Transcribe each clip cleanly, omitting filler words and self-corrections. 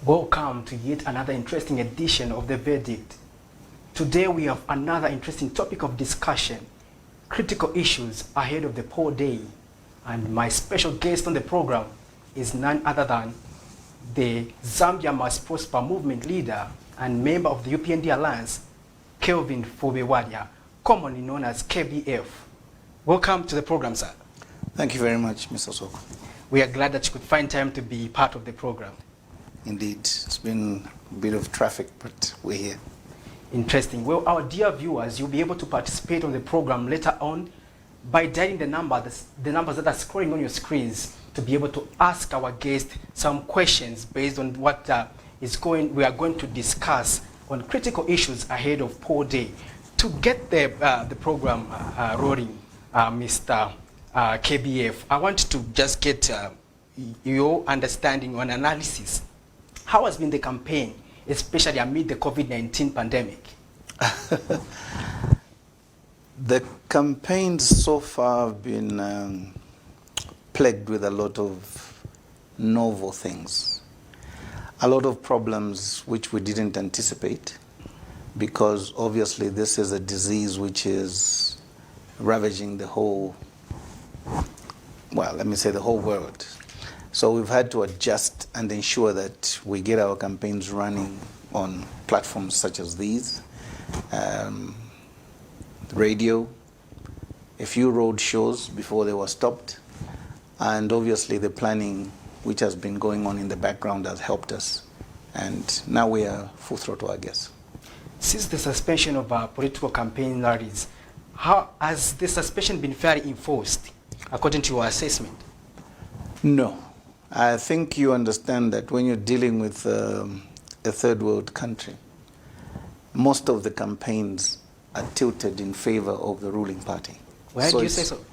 Welcome to yet another interesting edition of The Verdict. Today we have another interesting topic of discussion, critical issues ahead of the poll day. And my special guest on the program is none other than the Zambia Must Prosper movement leader and member of the Upnd Alliance, Kelvin Bwalya, commonly known as KBF. Welcome to the program, sir. Thank you very much, Mr. Soko. We are glad that you could find time to be part of the program. Indeed, it's been a bit of traffic, but we're here. Interesting. Well, our dear viewers, you'll be able to participate on the program later on by dialing the numbers that are scrolling on your screens to be able to ask our guest some questions based on what we are going to discuss on critical issues ahead of poll day. To get the program rolling, Mr. KBF, I want to just get your understanding on analysis. How has been the campaign, especially amid the COVID-19 pandemic? The campaigns so far have been plagued with a lot of novel things, a lot of problems which we didn't anticipate, because obviously this is a disease which is ravaging the whole, well, let me say the whole world. So we've had to adjust and ensure that we get our campaigns running on platforms such as these, radio, a few road shows before they were stopped, and obviously the planning which has been going on in the background has helped us. And now we are full throttle, I guess. Since the suspension of our political campaign rallies, how has the suspension been fairly enforced, according to your assessment? No. I think you understand that when you're dealing with a third world country, most of the campaigns are tilted in favor of the ruling party. Why do you say so?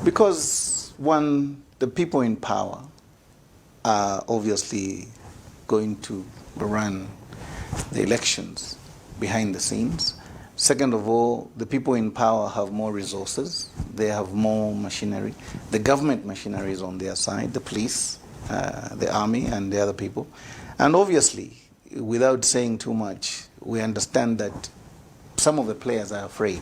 Because, one, the people in power are obviously going to run the elections behind the scenes. Second of all, the people in power have more resources. They have more machinery. The government machinery is on their side, the police, the army, and the other people. And obviously, without saying too much, we understand that some of the players are afraid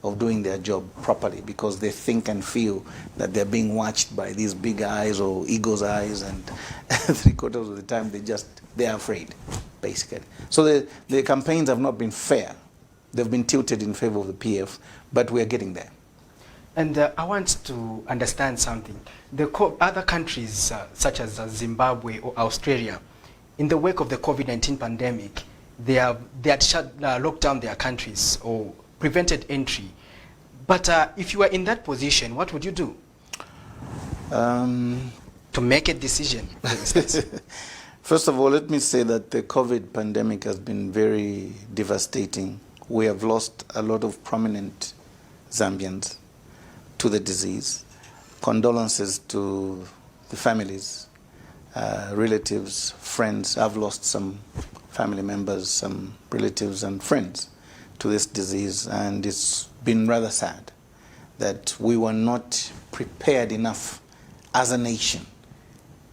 of doing their job properly because they think and feel that they're being watched by these big eyes or eagle's eyes, and 3/4 of the time they're afraid, basically. So the campaigns have not been fair. They've been tilted in favor of the PF, but we're getting there. And I want to understand something. The other countries, such as Zimbabwe or Australia, in the wake of the COVID-19 pandemic, they had locked down their countries or prevented entry. But if you were in that position, what would you do? To make a decision, for instance. First of all, let me say that the COVID pandemic has been very devastating. We have lost a lot of prominent Zambians to the disease. Condolences to the families, relatives, friends. I've lost some family members, some relatives and friends to this disease, and it's been rather sad that we were not prepared enough as a nation.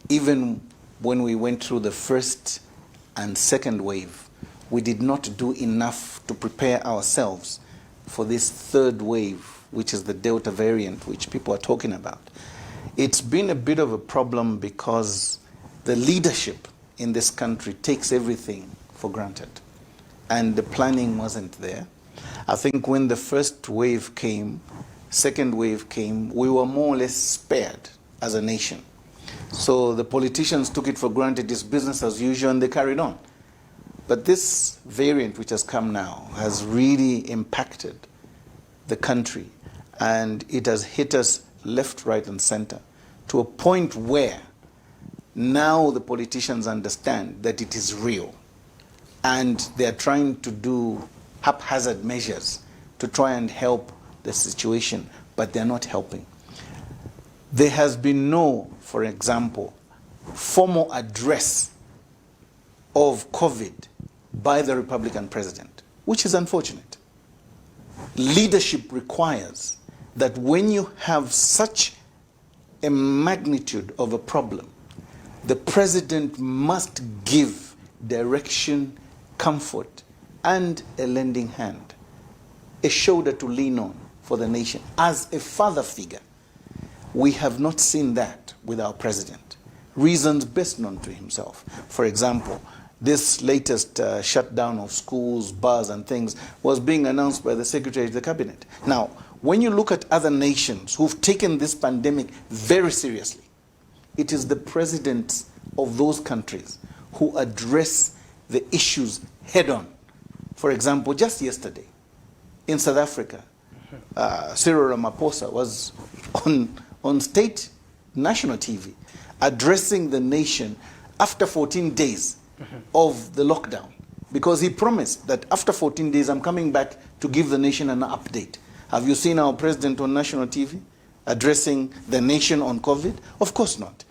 Even when we went through the first and second wave, we did not do enough to prepare ourselves for this third wave, which is the Delta variant, which people are talking about. It's been a bit of a problem because the leadership in this country takes everything for granted, and the planning wasn't there. I think when the first wave came, second wave came, we were more or less spared as a nation. So the politicians took it for granted, it's business as usual, and they carried on. But this variant which has come now has really impacted the country, and it has hit us left, right, and center to a point where now the politicians understand that it is real, and they are trying to do haphazard measures to try and help the situation, but they're not helping. There has been no, for example, formal address of COVID by the Republican president, which is unfortunate. Leadership requires that when you have such a magnitude of a problem, the president must give direction, comfort, and a lending hand, a shoulder to lean on for the nation. As a father figure, we have not seen that with our president. Reasons best known to himself. For example, this latest shutdown of schools, bars, and things was being announced by the Secretary of the Cabinet. Now, when you look at other nations who've taken this pandemic very seriously, it is the presidents of those countries who address the issues head on. For example, just yesterday, in South Africa, Cyril Ramaphosa was on state national TV addressing the nation after 14 days of the lockdown, because he promised that after 14 days I'm coming back to give the nation an update. Have you seen our president on national TV addressing the nation on COVID? Of course not.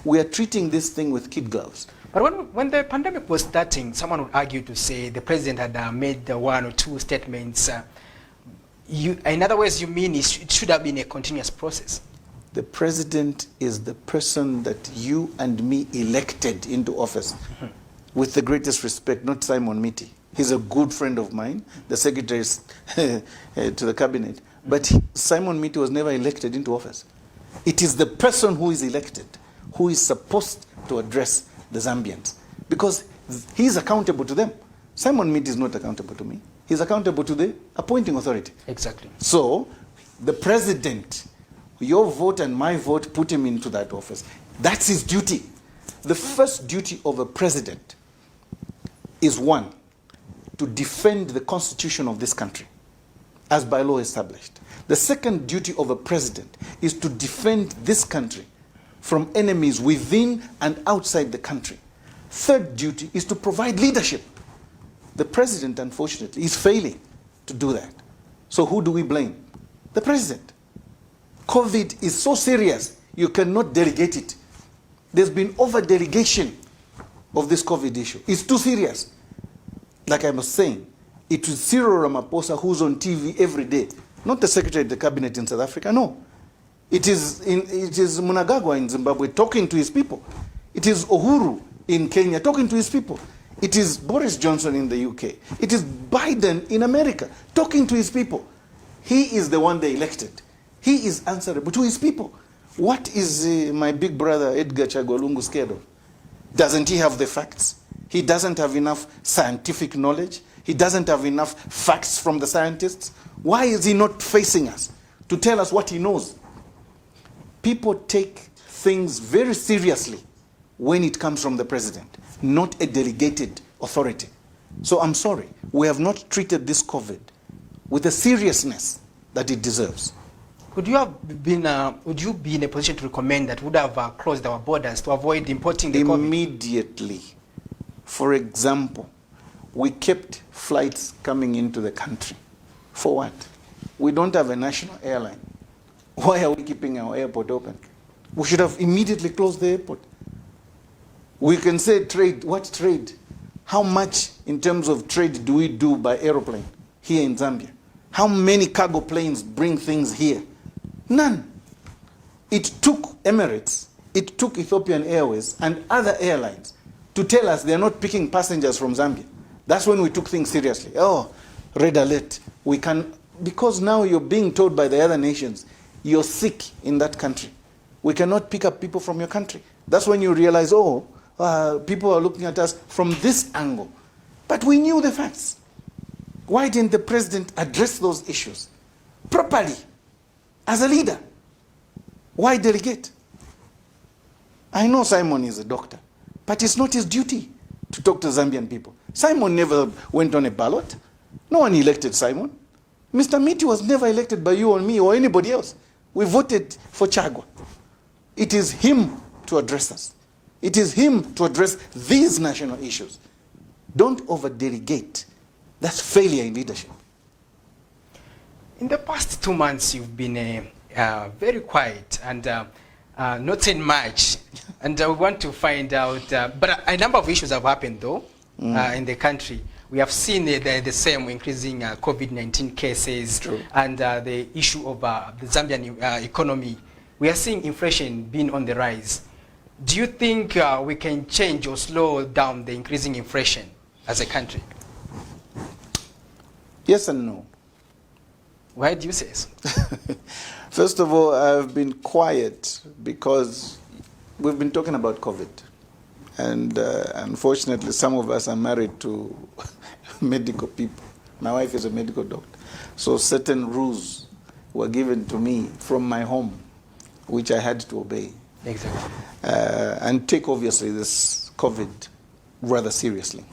We are treating this thing with kid gloves. But when the pandemic was starting, someone would argue to say the president had made one or two statements. In other words, you mean it should have been a continuous process? The president is the person that you and me elected into office. With the greatest respect, not Simon Miti. He's a good friend of mine, the secretary to the cabinet. But Simon Miti was never elected into office. It is the person who is elected who is supposed to address the Zambians, because he's accountable to them. Simon Miti is not accountable to me. He's accountable to the appointing authority. Exactly. So the president, your vote and my vote put him into that office. That's his duty. The first duty of a president is, one, to defend the constitution of this country, as by law established. The second duty of a president is to defend this country from enemies within and outside the country. Third duty is to provide leadership. The president, unfortunately, is failing to do that. So who do we blame? The president. COVID is so serious, you cannot delegate it. There's been over-delegation of this COVID issue. It's too serious. Like I was saying, it is Cyril Ramaphosa who's on TV every day, not the Secretary of the Cabinet in South Africa, no. It is Mnangagwa in Zimbabwe talking to his people. It is Uhuru in Kenya talking to his people. It is Boris Johnson in the UK. It is Biden in America talking to his people. He is the one they elected. He is answerable to his people. What is my big brother Edgar Chagwa scared of? Doesn't he have the facts? He doesn't have enough scientific knowledge. He doesn't have enough facts from the scientists. Why is he not facing us to tell us what he knows? People take things very seriously when it comes from the president, not a delegated authority. So I'm sorry, we have not treated this COVID with the seriousness that it deserves. Would you be in a position to recommend that we would have closed our borders to avoid importing the COVID? Immediately. For example, we kept flights coming into the country. For what? We don't have a national airline. Why are we keeping our airport open? We should have immediately closed the airport. We can say trade. What trade? How much in terms of trade do we do by aeroplane here in Zambia? How many cargo planes bring things here? None. It took Emirates, it took Ethiopian Airways and other airlines to tell us they're not picking passengers from Zambia. That's when we took things seriously. Oh, red alert. We can, because now you're being told by the other nations, you're sick in that country. We cannot pick up people from your country. That's when you realize, oh, people are looking at us from this angle. But we knew the facts. Why didn't the president address those issues properly as a leader? Why delegate? I know Simon is a doctor, but it's not his duty to talk to Zambian people. Simon never went on a ballot. No one elected Simon. Mr. Miti was never elected by you or me or anybody else. We voted for Chagwa. It is him to address us. It is him to address these national issues. Don't over-delegate. That's failure in leadership. In the past 2 months, you've been very quiet and not saying much. And we want to find out, but a number of issues have happened though in the country. We have seen the same increasing COVID-19 cases. True. And the issue of the Zambian economy. We are seeing inflation being on the rise. Do you think we can change or slow down the increasing inflation as a country? Yes and no. Why do you say so? First of all, I've been quiet because we've been talking about COVID. And unfortunately, some of us are married to medical people. My wife is a medical doctor. So certain rules were given to me from my home, which I had to obey. Exactly. And take, obviously, this COVID rather seriously.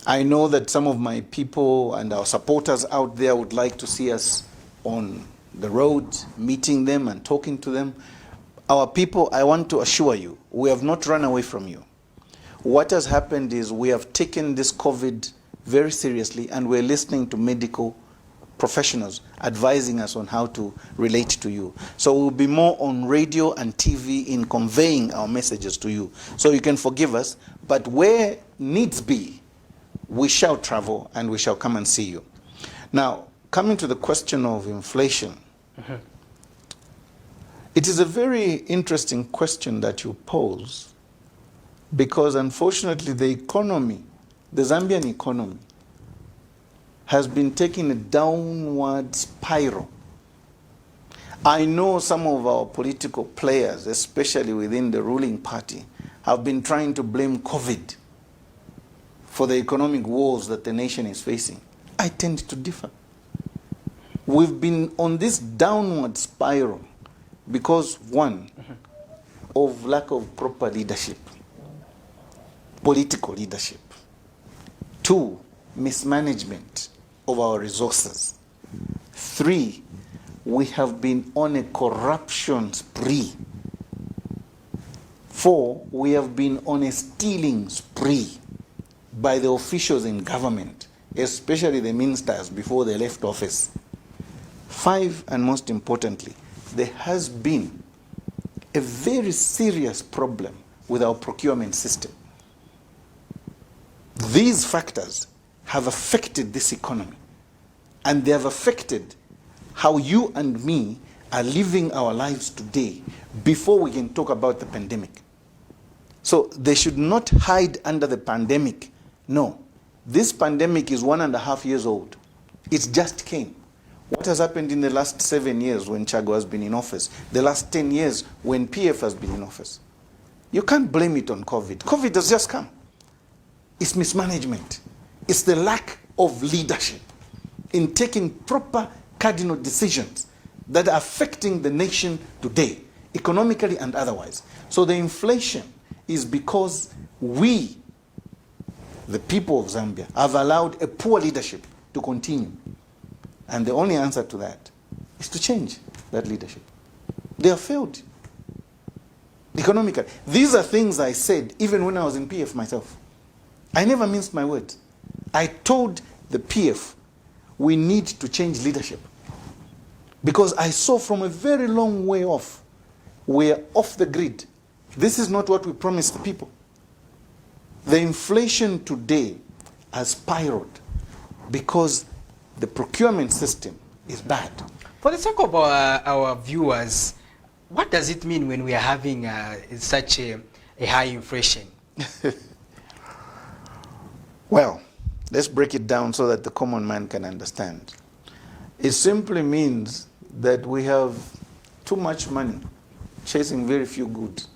I know that some of my people and our supporters out there would like to see us on the road, meeting them and talking to them. Our people, I want to assure you, we have not run away from you. What has happened is we have taken this COVID very seriously, and we're listening to medical professionals advising us on how to relate to you. So we'll be more on radio and TV in conveying our messages to you. So you can forgive us, but where needs be, we shall travel and we shall come and see you. Now, coming to the question of inflation, it is a very interesting question that you pose, because unfortunately the economy, the Zambian economy, has been taking a downward spiral. I know some of our political players, especially within the ruling party, have been trying to blame COVID for the economic woes that the nation is facing. I tend to differ. We've been on this downward spiral because, one, of lack of proper leadership, political leadership. Two, mismanagement of our resources. Three, we have been on a corruption spree. Four, we have been on a stealing spree by the officials in government, especially the ministers before they left office. Five, and most importantly, there has been a very serious problem with our procurement system. These factors have affected this economy, and they have affected how you and me are living our lives today before we can talk about the pandemic. So they should not hide under the pandemic. No, this pandemic is 1.5 years old. It just came. What has happened in the last 7 years when Chago has been in office? The last 10 years when PF has been in office? You can't blame it on COVID. COVID has just come. It's mismanagement. It's the lack of leadership in taking proper cardinal decisions that are affecting the nation today, economically and otherwise. So the inflation is because we, the people of Zambia, have allowed a poor leadership to continue. And the only answer to that is to change that leadership. They have failed economically. These are things I said even when I was in PF myself. I never minced my words. I told the PF we need to change leadership, because I saw from a very long way off, we're off the grid. This is not what we promised the people. The inflation today has spiraled because the procurement system is bad. For the sake of our viewers, what does it mean when we are having such a high inflation? Well, let's break it down so that the common man can understand. It simply means that we have too much money chasing very few goods.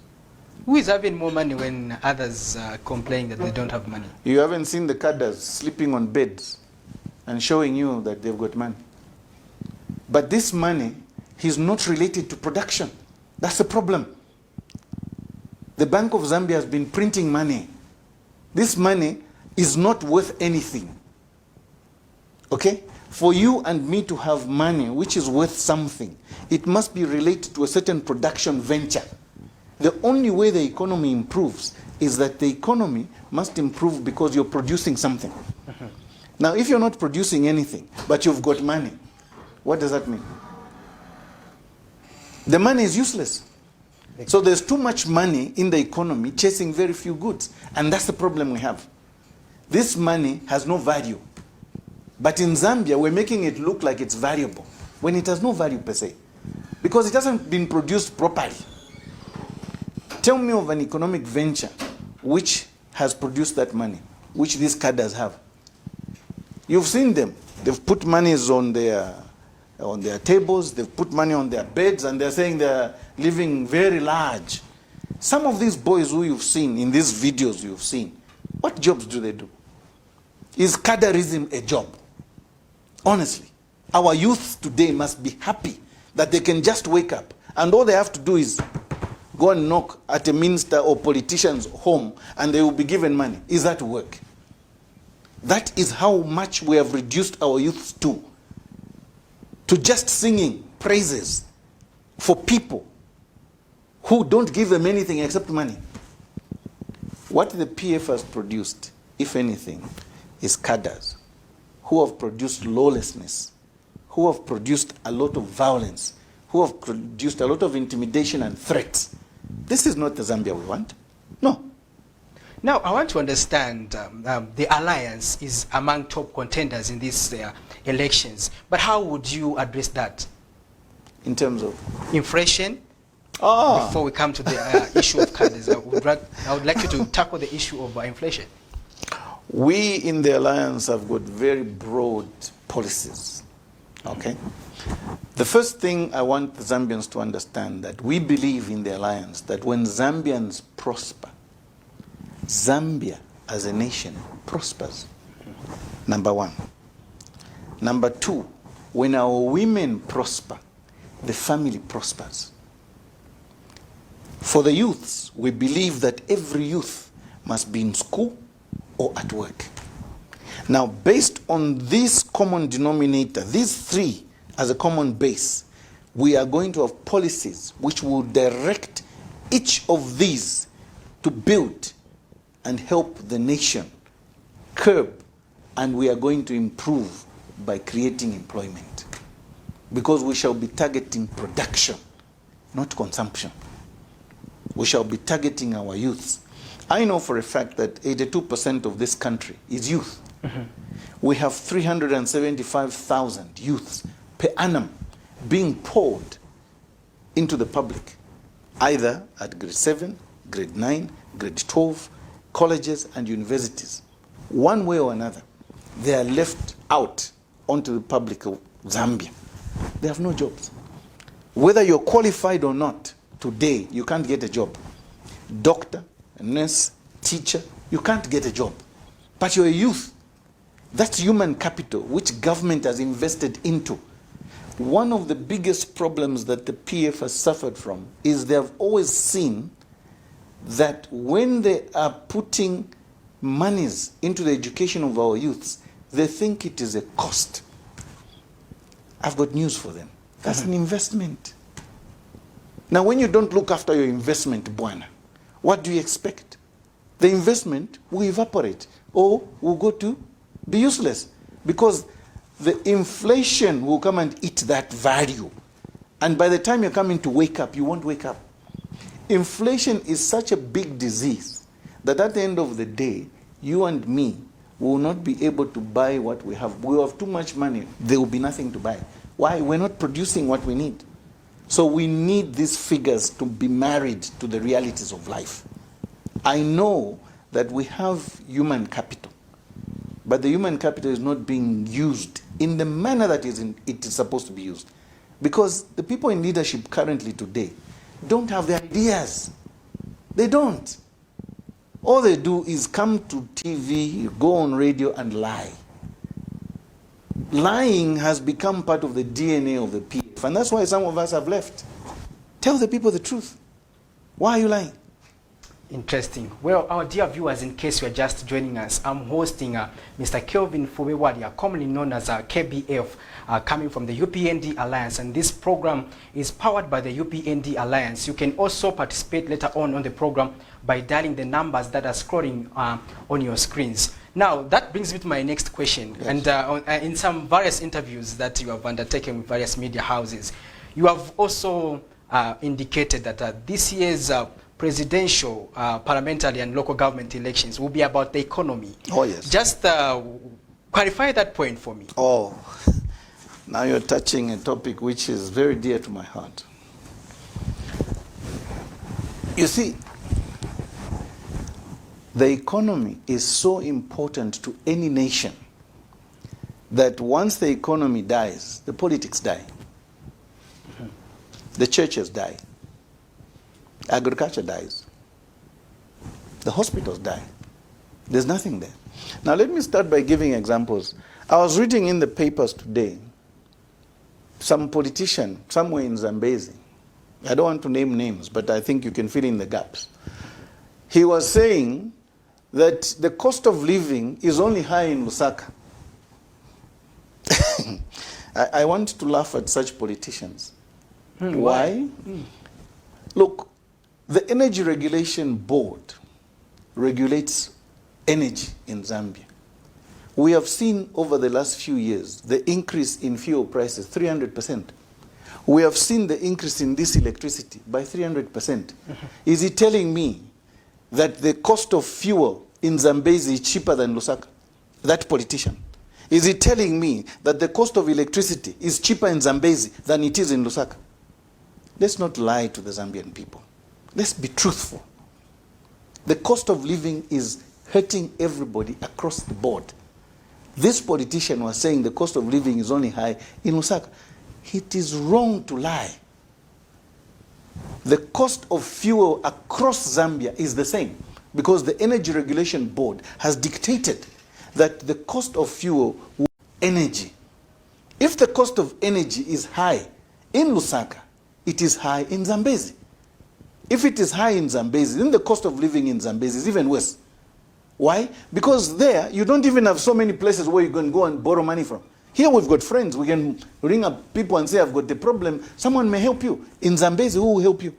Who is having more money when others complain that they don't have money? You haven't seen the cadres sleeping on beds and showing you that they've got money. But this money is not related to production. That's the problem. The Bank of Zambia has been printing money. This money is not worth anything. Okay? For you and me to have money which is worth something, it must be related to a certain production venture. The only way the economy improves is that the economy must improve because you're producing something. Now, if you're not producing anything, but you've got money, what does that mean? The money is useless. So there's too much money in the economy chasing very few goods. And that's the problem we have. This money has no value. But in Zambia, we're making it look like it's valuable, when it has no value per se. Because it hasn't been produced properly. Tell me of an economic venture which has produced that money, which these cadres have. You've seen them. They've put monies on their tables, they've put money on their beds, and they're saying they're living very large. Some of these boys who you've seen in these videos you've seen, what jobs do they do? Is cadreism a job? Honestly, our youth today must be happy that they can just wake up and all they have to do is go and knock at a minister or politician's home and they will be given money. Is that work? That is how much we have reduced our youth to just singing praises for people who don't give them anything except money. What the PF has produced, if anything, is cadres who have produced lawlessness, who have produced a lot of violence, who have produced a lot of intimidation and threats. This is not the Zambia we want. No. Now, I want to understand the alliance is among top contenders in these elections. But how would you address that? In terms of? Inflation. Before we come to the issue of cadres, I would like you to tackle the issue of inflation. We in the alliance have got very broad policies. Okay? The first thing I want the Zambians to understand that we believe in the alliance that when Zambians prosper, Zambia as a nation prospers. Number one. Number two, when our women prosper, the family prospers. For the youths, we believe that every youth must be in school or at work. Now, based on this common denominator, these three as a common base, we are going to have policies which will direct each of these to build and help the nation curb, and we are going to improve by creating employment. Because we shall be targeting production, not consumption. We shall be targeting our youths. I know for a fact that 82% of this country is youth. Mm-hmm. We have 375,000 youths per annum being poured into the public, either at grade 7, grade 9, grade 12, colleges and universities. One way or another, they are left out onto the public of Zambia. They have no jobs. Whether you're qualified or not, today you can't get a job. Doctor, nurse, teacher, you can't get a job. But you're a youth. That's human capital which government has invested into. One of the biggest problems that the PF has suffered from is they have always seen that when they are putting monies into the education of our youths, they think it is a cost. I've got news for them. That's an investment. Now, when you don't look after your investment, Bwalya, what do you expect? The investment will evaporate or will go to be useless because the inflation will come and eat that value. And by the time you're coming to wake up, you won't wake up. Inflation is such a big disease that at the end of the day, you and me will not be able to buy what we have. We have too much money. There will be nothing to buy. Why? We're not producing what we need. So we need these figures to be married to the realities of life. I know that we have human capital, but the human capital is not being used in the manner that it is supposed to be used. Because the people in leadership currently today don't have the ideas. They don't. All they do is come to TV, go on radio and lie. Lying has become part of the DNA of the PF, and that's why some of us have left. Tell the people the truth. Why are you lying? Interesting. Well, our dear viewers, in case you are just joining us, I'm hosting Mr. Kelvin Fube, Bwalya, commonly known as KBF, coming from the Upnd Alliance, and this program is powered by the Upnd Alliance. You can also participate later on the program by dialing the numbers that are scrolling on your screens. Now, that brings me to my next question. Yes. And in some various interviews that you have undertaken with various media houses, you have also indicated that this year's presidential, parliamentary and local government elections will be about the economy. Oh, yes. Just clarify that point for me. Oh, now you're touching a topic which is very dear to my heart. You see, The economy is so important to any nation that once the economy dies, the politics die. The churches die. Agriculture dies. The hospitals die. There's nothing there. Now let me start by giving examples. I was reading in the papers today, some politician somewhere in Zambezi, I don't want to name names, but I think you can fill in the gaps. He was saying that the cost of living is only high in Lusaka. I want to laugh at such politicians. Why? Look, the Energy Regulation Board regulates energy in Zambia. We have seen over the last few years the increase in fuel prices, 300%. We have seen the increase in this electricity by 300%. Is he telling me that the cost of fuel in Zambezi is cheaper than Lusaka? That politician. Is he telling me that the cost of electricity is cheaper in Zambezi than it is in Lusaka? Let's not lie to the Zambian people. Let's be truthful. The cost of living is hurting everybody across the board. This politician was saying the cost of living is only high in Lusaka. It is wrong to lie. The cost of fuel across Zambia is the same because the Energy Regulation Board has dictated that the cost of fuel will be energy. If the cost of energy is high in Lusaka, it is high in Zambezi. If it is high in Zambezi, then the cost of living in Zambezi is even worse. Why? Because there, you don't even have so many places where you can go and borrow money from. Here we've got friends. We can ring up people and say, I've got the problem. Someone may help you. In Zambezi, who will help you?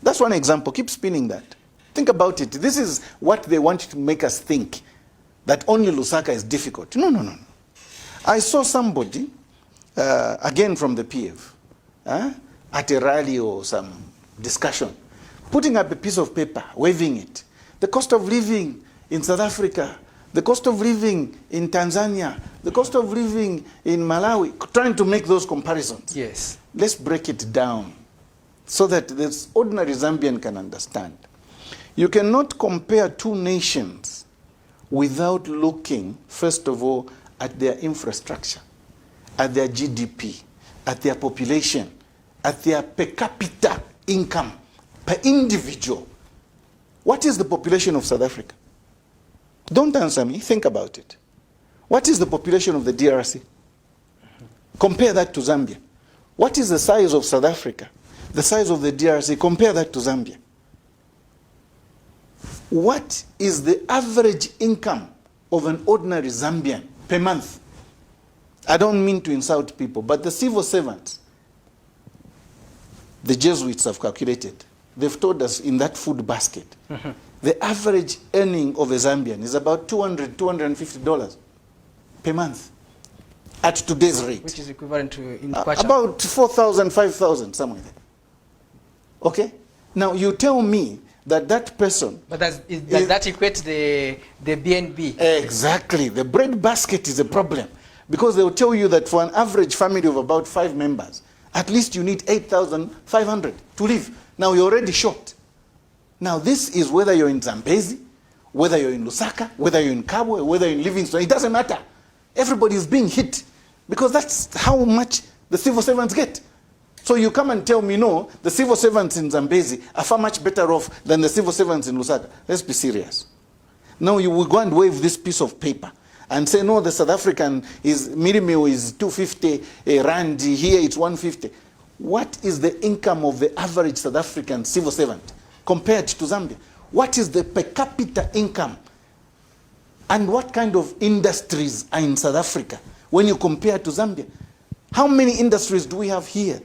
That's one example. Keep spinning that. Think about it. This is what they want to make us think, that only Lusaka is difficult. No, no, no. I saw somebody, again from the PF, at a rally or some discussion, putting up a piece of paper, waving it. The cost of living in South Africa, the cost of living in Tanzania, the cost of living in Malawi, trying to make those comparisons. Yes. Let's break it down so that this ordinary Zambian can understand. You cannot compare two nations without looking, first of all, at their infrastructure, at their GDP, at their population, at their per capita income, per individual. What is the population of South Africa? Don't answer me, think about it. What is the population of the DRC? Compare that to Zambia. What is the size of South Africa? The size of the DRC, compare that to Zambia. What is the average income of an ordinary Zambian per month? I don't mean to insult people, but the civil servants, the Jesuits have calculated. They've told us in that food basket, the average earning of a Zambian is about $200, $250 per month at today's rate. Which is equivalent to in Kwacha. About 4,000, 5,000, somewhere there. Okay? Now you tell me that that person... But does that equate the BNB? Exactly. The bread basket is a problem because they will tell you that for an average family of about 5 members, at least you need 8,500 to live. Now you're already short. Now this is whether you're in Zambezi, whether you're in Lusaka, whether you're in Kabwe, whether you're in Livingstone, it doesn't matter. Everybody is being hit because that's how much the civil servants get. So you come and tell me, no, the civil servants in Zambezi are far much better off than the civil servants in Lusaka. Let's be serious. Now you will go and wave this piece of paper and say, no, the South African meal is 250 rand, here it's 150. What is the income of the average South African civil servant compared to Zambia? What is the per capita income? And what kind of industries are in South Africa when you compare to Zambia? How many industries do we have here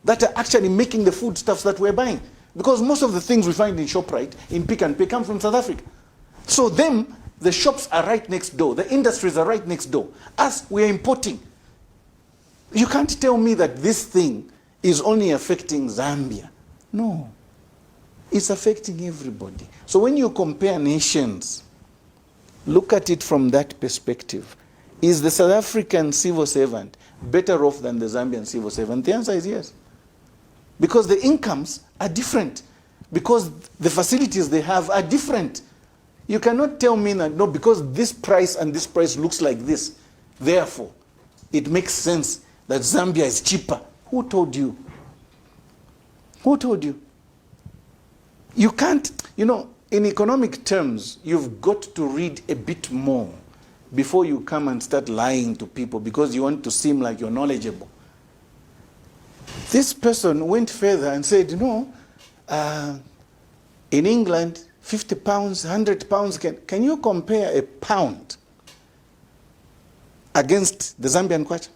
that are actually making the foodstuffs that we're buying? Because most of the things we find in ShopRite, in Pick and Pay, come from South Africa. So the shops are right next door. The industries are right next door. Us, we are importing. You can't tell me that this thing is only affecting Zambia. No. It's affecting everybody. So when you compare nations, look at it from that perspective. Is the South African civil servant better off than the Zambian civil servant? The answer is yes. Because the incomes are different. Because the facilities they have are different. You cannot tell me that, no, because this price and this price looks like this, therefore, it makes sense that Zambia is cheaper. Who told you? Who told you? You can't, in economic terms, you've got to read a bit more before you come and start lying to people because you want to seem like you're knowledgeable. This person went further and said, in England, 50 pounds, 100 pounds, can you compare a pound against the Zambian kwacha?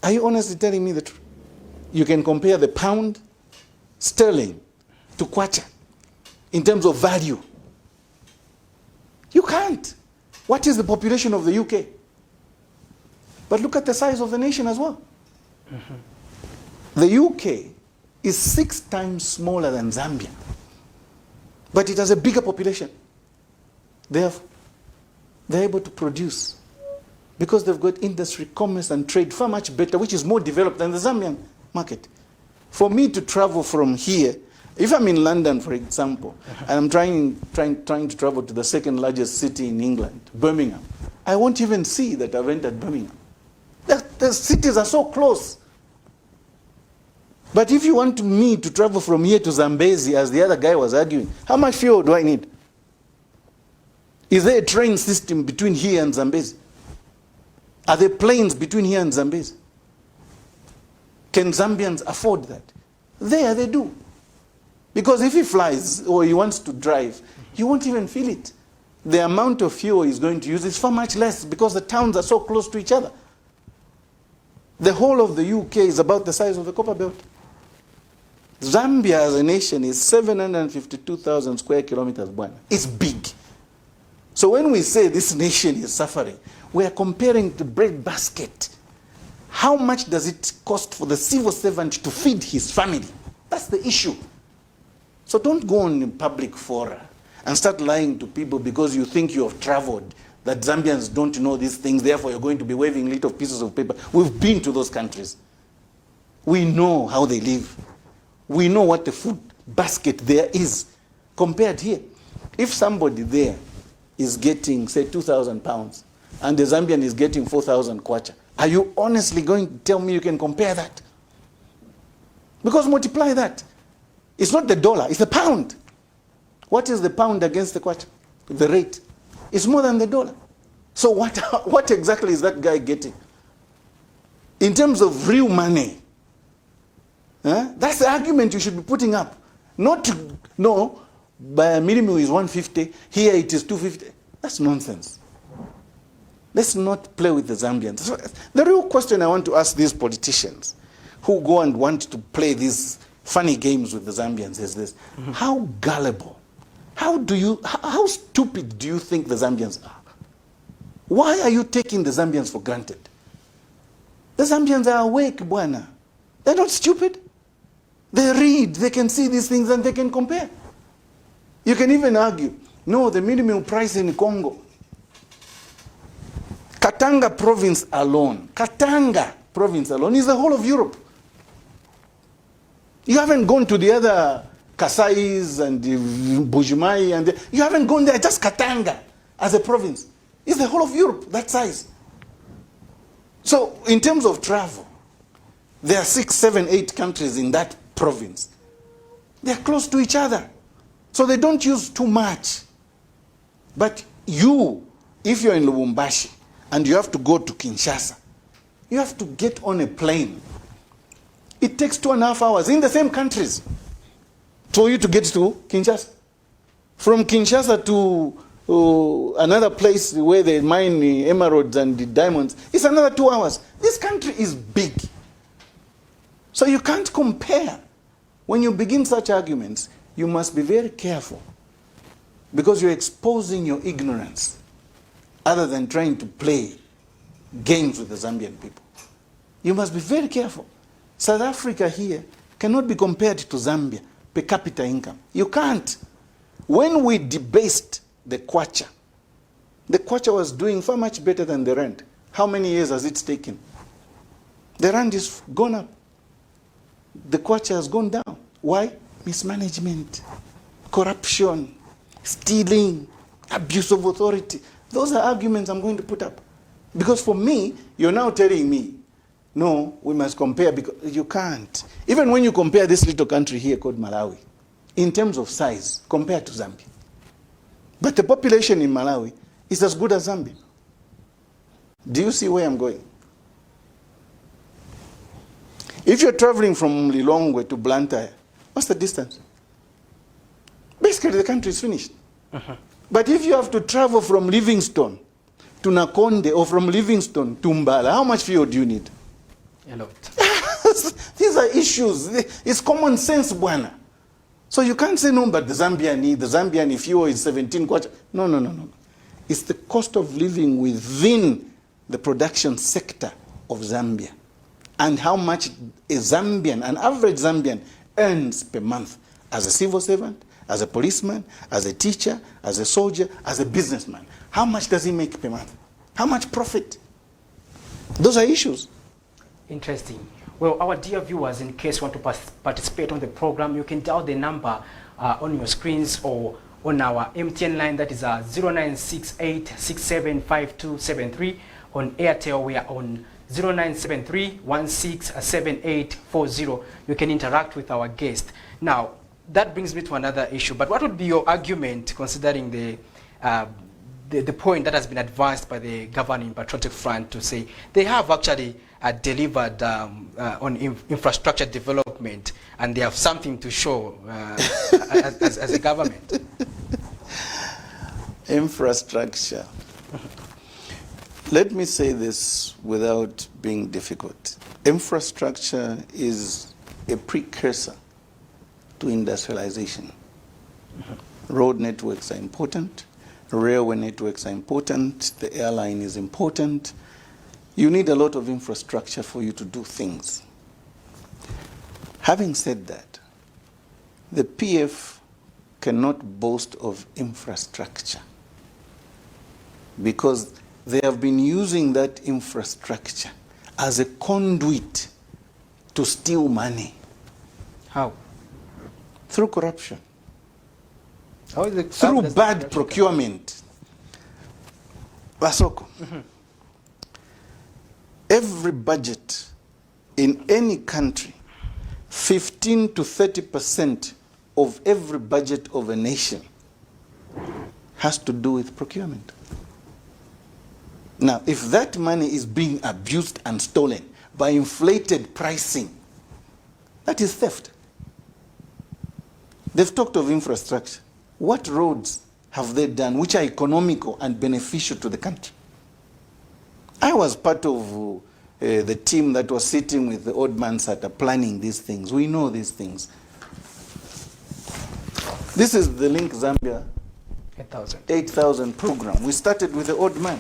Are you honestly telling me the truth? You can compare the pound sterling to kwacha in terms of value. You can't. What is the population of the UK? But look at the size of the nation as well. The UK is 6 times smaller than Zambia, but it has a bigger population. Therefore, they're able to produce because they've got industry, commerce, and trade far much better, which is more developed than the Zambian market. For me to travel from here, if I'm in London, for example, and I'm trying to travel to the second largest city in England, Birmingham, I won't even see that I've entered Birmingham. The cities are so close. But if you want me to travel from here to Zambezi, as the other guy was arguing, how much fuel do I need? Is there a train system between here and Zambezi? Are there planes between here and Zambezi? Can Zambians afford that? There they do. Because if he flies or he wants to drive, he won't even feel it. The amount of fuel he's going to use is far much less because the towns are so close to each other. The whole of the UK is about the size of the Copper Belt. Zambia as a nation is 752,000 square kilometers. It's big. So when we say this nation is suffering, we are comparing the bread basket. How much does it cost for the civil servant to feed his family? That's the issue. So don't go on in public fora and start lying to people because you think you have traveled, that Zambians don't know these things, therefore you're going to be waving little pieces of paper. We've been to those countries. We know how they live. We know what the food basket there is compared here. If somebody there is getting, say, 2,000 pounds and the Zambian is getting 4,000 kwacha, are you honestly going to tell me you can compare that? Because multiply that. It's not the dollar, it's the pound. What is the pound against the kwacha? The rate. It's more than the dollar. So what exactly is that guy getting? In terms of real money, that's the argument you should be putting up. No, by minimum is 150, here it is 250. That's nonsense. Let's not play with the Zambians. So the real question I want to ask these politicians who go and want to play these funny games with the Zambians is this. How gullible, how stupid do you think the Zambians are? Why are you taking the Zambians for granted? The Zambians are awake, bwana. They're not stupid. They read, they can see these things and they can compare. You can even argue, no, the minimum price in Congo, Katanga province alone is the whole of Europe. You haven't gone to the other Kasais and Bujimai, and you haven't gone there, just Katanga as a province. It's the whole of Europe, that size. So in terms of travel, there are 6, 7, 8 countries in that province. They're close to each other. So they don't use too much. But you, if you're in Lubumbashi and you have to go to Kinshasa, you have to get on a plane. It takes 2.5 hours in the same countries for you to get to Kinshasa. From Kinshasa to another place where they mine the emeralds and the diamonds, it's another 2 hours. This country is big. So you can't compare. When you begin such arguments, you must be very careful because you're exposing your ignorance other than trying to play games with the Zambian people. You must be very careful. South Africa here cannot be compared to Zambia per capita income. You can't. When we debased the kwacha was doing far much better than the rand. How many years has it taken? The rand is gone up. The kwacha has gone down. Why? Mismanagement, corruption, stealing, abuse of authority. Those are arguments I'm going to put up. Because for me, you're now telling me, no, we must compare, because you can't. Even when you compare this little country here called Malawi, in terms of size, compared to Zambia. But the population in Malawi is as good as Zambia. Do you see where I'm going? If you're traveling from Lilongwe to Blantyre, what's the distance? Basically, the country is finished. But if you have to travel from Livingstone to Nakonde or from Livingstone to Mbala, how much fuel do you need? A lot. These are issues. It's common sense, bwana. So you can't say, no, but the Zambian fuel is 17 kwacha. No. It's the cost of living within the production sector of Zambia and how much a Zambian, an average Zambian, earns per month as a civil servant, as a policeman, as a teacher, as a soldier, as a businessman. How much does he make per month? How much profit? Those are issues. Interesting. Well, our dear viewers, in case you want to participate on the program, you can dial the number on your screens or on our MTN line, that is 0968675273. On Airtel, we are on 0973167840. You can interact with our guest. Now, that brings me to another issue. But what would be your argument, considering the point that has been advanced by the governing Patriotic Front to say they have actually delivered on infrastructure development and they have something to show as a government? Infrastructure. Let me say this without being difficult. Infrastructure is a precursor to industrialization. Road networks are important. Railway networks are important. The airline is important. You need a lot of infrastructure for you to do things. Having said that, the PF cannot boast of infrastructure because they have been using that infrastructure as a conduit to steal money. How? Through corruption. How is it? Through bad procurement. Basoko. Every budget in any country, 15 to 30% of every budget of a nation has to do with procurement. Now, if that money is being abused and stolen by inflated pricing, that is theft. They've talked of infrastructure. What roads have they done which are economical and beneficial to the country? I was part of the team that was sitting with the odd man Sata planning these things. We know these things. This is the Link Zambia 8,000 program. We started with the odd man.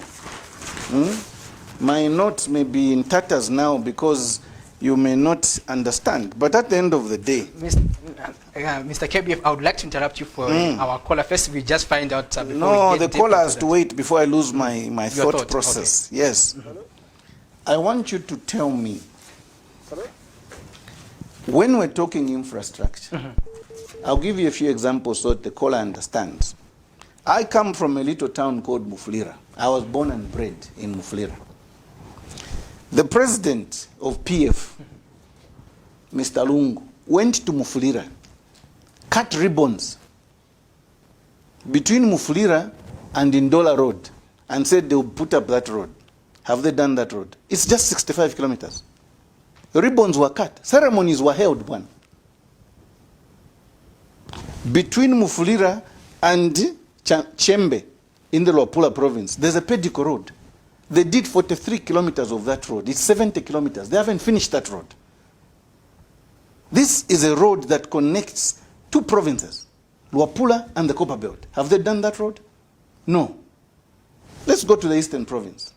My notes may be in tatters now because you may not understand. But at the end of the day... Mr. KBF, I would like to interrupt you for our caller. First, we just find out... no, the caller has to wait before I lose my thought process. Okay. Yes. I want you to tell me, when we're talking infrastructure, I'll give you a few examples so that the caller understands. I come from a little town called Mufulira. I was born and bred in Mufulira. The president of PF, Mr. Lungu, went to Mufulira, cut ribbons between Mufulira and Indola Road and said they would put up that road. Have they done that road? It's just 65 kilometers. The ribbons were cut. Ceremonies were held, one. Between Mufulira and Chembe in the Luapula province, there's a Pedico road. They did 43 kilometers of that road. It's 70 kilometers. They haven't finished that road. This is a road that connects two provinces, Luapula and the Copper Belt. Have they done that road? No. Let's go to the Eastern Province.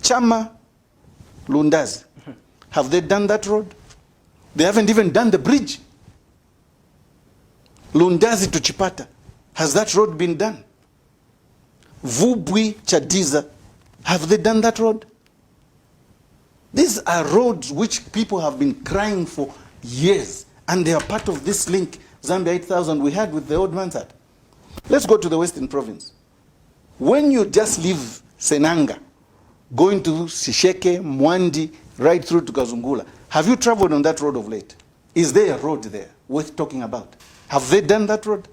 Chama, Lundazi. Have they done that road? They haven't even done the bridge. Lundazi to Chipata. Has that road been done? Vubwi, Chadiza. Have they done that road? These are roads which people have been crying for years, and they are part of this link, Zambia 8,000, we had with the old man that. Let's go to the Western Province. When you just leave Senanga, going to Sisheke, Mwandi, right through to Kazungula, have you traveled on that road of late? Is there a road there worth talking about? Have they done that road?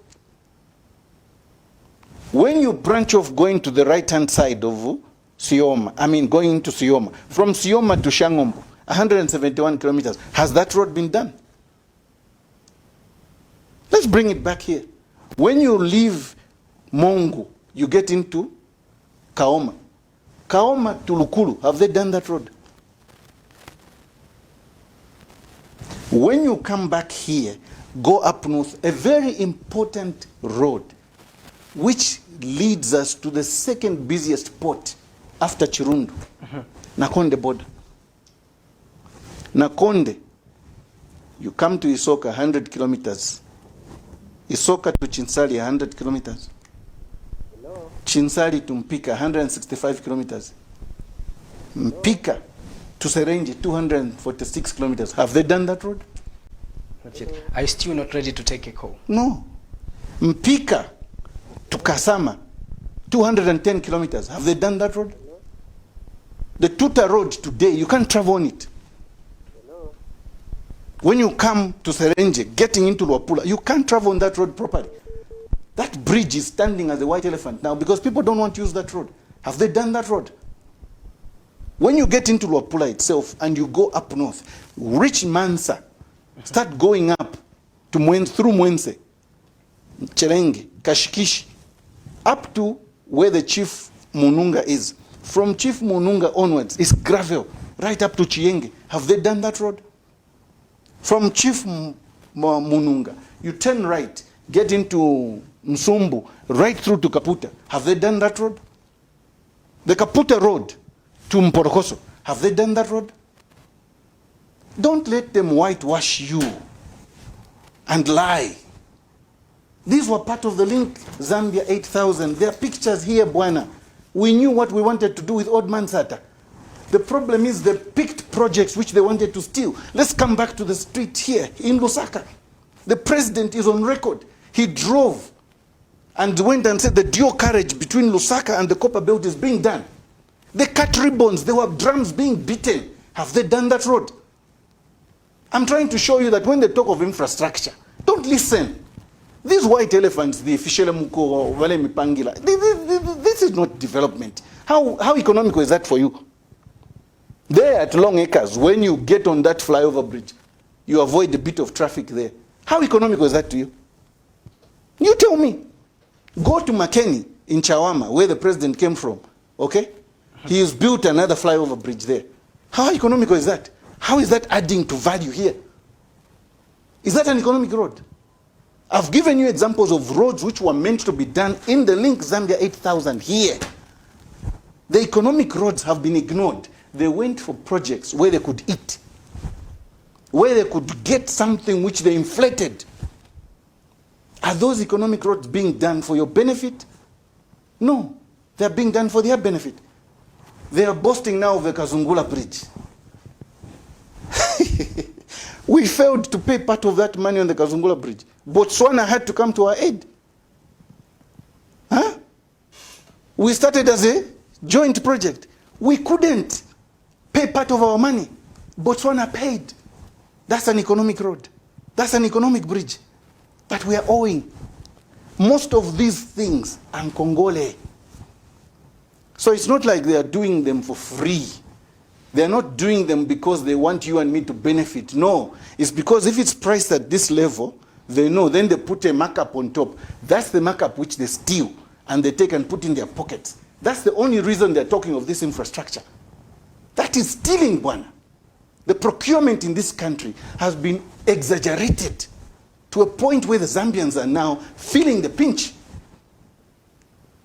When you branch off going to the right-hand side of Sioma, going into Sioma, from Sioma to Shangombo, 171 kilometers, has that road been done? Let's bring it back here. When you leave Mongu, you get into Kaoma. Kaoma to Lukulu, have they done that road? When you come back here, go up north, a very important road, which leads us to the second busiest port after Chirundu, Nakonde border. Nakonde, you come to Isoka, 100 kilometers. Isoka to Chinsali, 100 kilometers. Hello. Chinsali to Mpika, 165 kilometers. Hello. Mpika to Serenje, 246 kilometers. Have they done that road? Not yet. Are you still not ready to take a call? No. Mpika to Kasama, 210 kilometers. Have they done that road? Hello? The Tuta road today, you can't travel on it. Hello? When you come to Serenje, getting into Luapula, you can't travel on that road properly. That bridge is standing as a white elephant now because people don't want to use that road. Have they done that road? When you get into Luapula itself and you go up north, reach Mansa, start going up to through Mwense, Cherenge, Kashikishi, up to where the Chief Mununga is. From Chief Mununga onwards, it's gravel, right up to Chienge. Have they done that road? From Chief Mununga, you turn right, get into Msumbu, right through to Kaputa. Have they done that road? The Kaputa road to Mporokoso, have they done that road? Don't let them whitewash you and lie. These were part of the link Zambia 8000. There are pictures here, Bwana. We knew what we wanted to do with Old Man Sata. The problem is they picked projects which they wanted to steal. Let's come back to the street here in Lusaka. The president is on record. He drove and went and said the dual carriage between Lusaka and the Copper Belt is being done. They cut ribbons. There were drums being beaten. Have they done that road? I'm trying to show you that when they talk of infrastructure, don't listen. These white elephants, the Fishele Muko, Vale Mipangila, this is not development. How economical is that for you? There at Long Acres, when you get on that flyover bridge, you avoid a bit of traffic there. How economical is that to you? You tell me. Go to Makeni in Chawama, where the president came from, okay? He has built another flyover bridge there. How economical is that? How is that adding to value here? Is that an economic road? I've given you examples of roads which were meant to be done in the link Zambia 8000 here. The economic roads have been ignored. They went for projects where they could eat, where they could get something which they inflated. Are those economic roads being done for your benefit? No, they're being done for their benefit. They are boasting now of the Kazungula Bridge. We failed to pay part of that money on the Kazungula Bridge. Botswana had to come to our aid. Huh? We started as a joint project. We couldn't pay part of our money. Botswana paid. That's an economic road. That's an economic bridge. But we are owing. Most of these things are Congolese. So it's not like they are doing them for free. They are not doing them because they want you and me to benefit. No, it's because if it's priced at this level, they know, then they put a markup on top. That's the markup which they steal and they take and put in their pockets. That's the only reason they're talking of this infrastructure. That is stealing, Bwana. The procurement in this country has been exaggerated to a point where the Zambians are now feeling the pinch.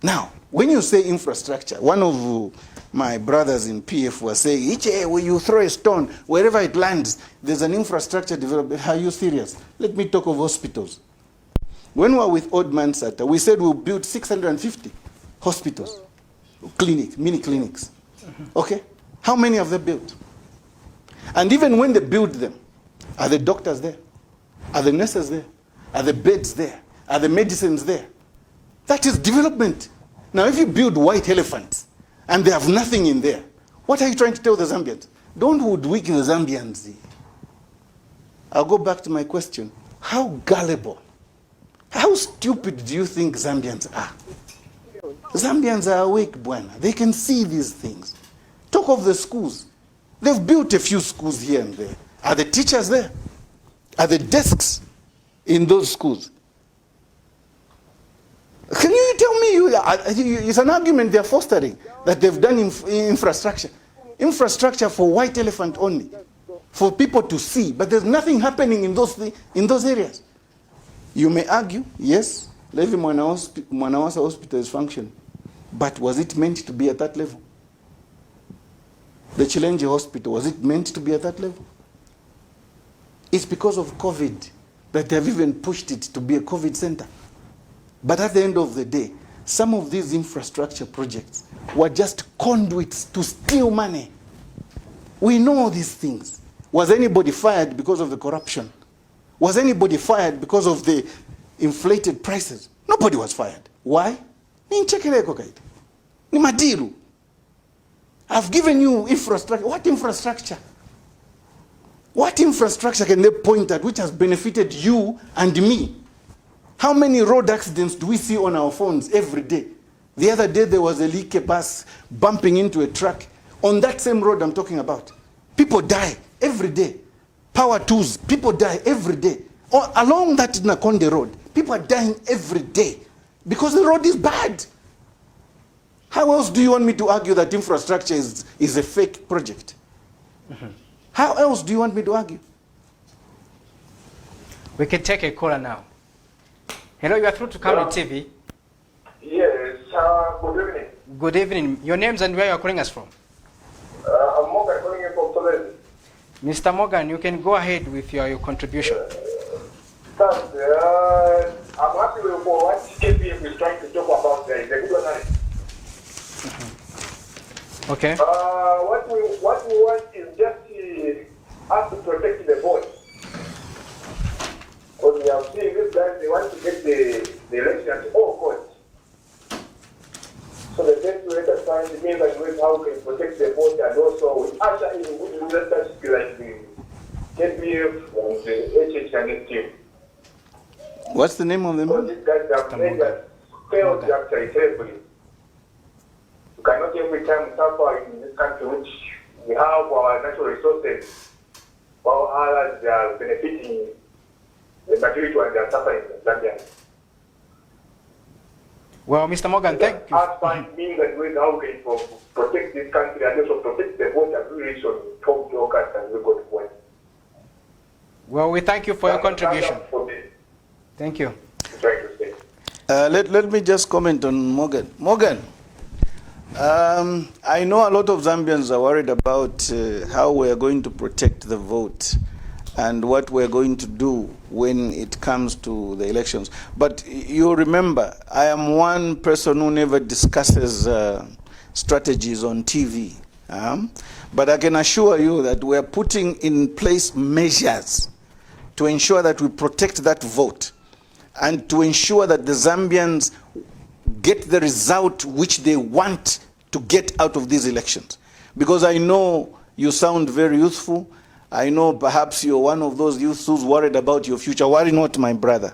Now, when you say infrastructure, one of my brothers in PF was saying, each where you throw a stone, wherever it lands, there's an infrastructure development. Are you serious? Let me talk of hospitals. When we were with Old Man Sata, we said we'll build 650 hospitals, mini clinics. Okay? How many have they built? And even when they build them, are the doctors there? Are the nurses there? Are the beds there? Are the medicines there? That is development. Now, if you build white elephants and they have nothing in there, what are you trying to tell the Zambians? Don't hoodwink the Zambians. I'll go back to my question. How gullible, how stupid do you think Zambians are? Zambians are awake, Bwana. They can see these things. Talk of the schools. They've built a few schools here and there. Are the teachers there? Are the desks in those schools? Can you tell me, it's an argument they're fostering, that they've done infrastructure. Infrastructure for white elephant only, for people to see, but there's nothing happening in those areas. You may argue, yes, Levi Mwanawasa Hospital is functioning, but was it meant to be at that level? The Chilenji Hospital, was it meant to be at that level? It's because of COVID that they have even pushed it to be a COVID center. But at the end of the day, some of these infrastructure projects were just conduits to steal money. We know these things. Was anybody fired because of the corruption? Was anybody fired because of the inflated prices? Nobody was fired. Why? Ni madiru. I've given you infrastructure. What infrastructure? What infrastructure can they point at which has benefited you and me? How many road accidents do we see on our phones every day? The other day there was a leaky bus bumping into a truck on that same road I'm talking about. People die every day. Power tools, people die every day. Or along that Nakonde road, people are dying every day because the road is bad. How else do you want me to argue that infrastructure is a fake project? Mm-hmm. How else do you want me to argue? We can take a caller now. Hello, you are through to Camry TV. Yes, good evening. Good evening. Your names and where you are calling us from? I'm Morgan calling you from Toledo. Mr. Morgan, you can go ahead with your contribution. Thanks. I'm happy for what KPF is trying to talk about there. It's a good analysis. Okay. What we want is just us to protect the vote. Because we have seen these guys, they want to get the election at all costs. So the best way to find the means and ways how we can protect the vote and also we usher in good investors like the KPF and the HH team. What's the name of the man? These guys have made us failed actually terribly. We cannot every time suffer in this country which we have our natural resources while others they are benefiting the majority and they are suffering in Zambia. Well, Mr. Morgan, thank you. Us find means and ways how we can protect this country and also protect the vote and reach on top jokers and we go to point. Well, we thank you for your contribution. Thank you. Let me just comment on Morgan. Morgan, I know a lot of Zambians are worried about how we are going to protect the vote and what we're going to do when it comes to the elections. But you remember, I am one person who never discusses strategies on TV. But I can assure you that we're putting in place measures to ensure that we protect that vote and to ensure that the Zambians get the result which they want to get out of these elections. Because I know you sound very youthful. I know perhaps you're one of those youths who's worried about your future. Worry not, my brother.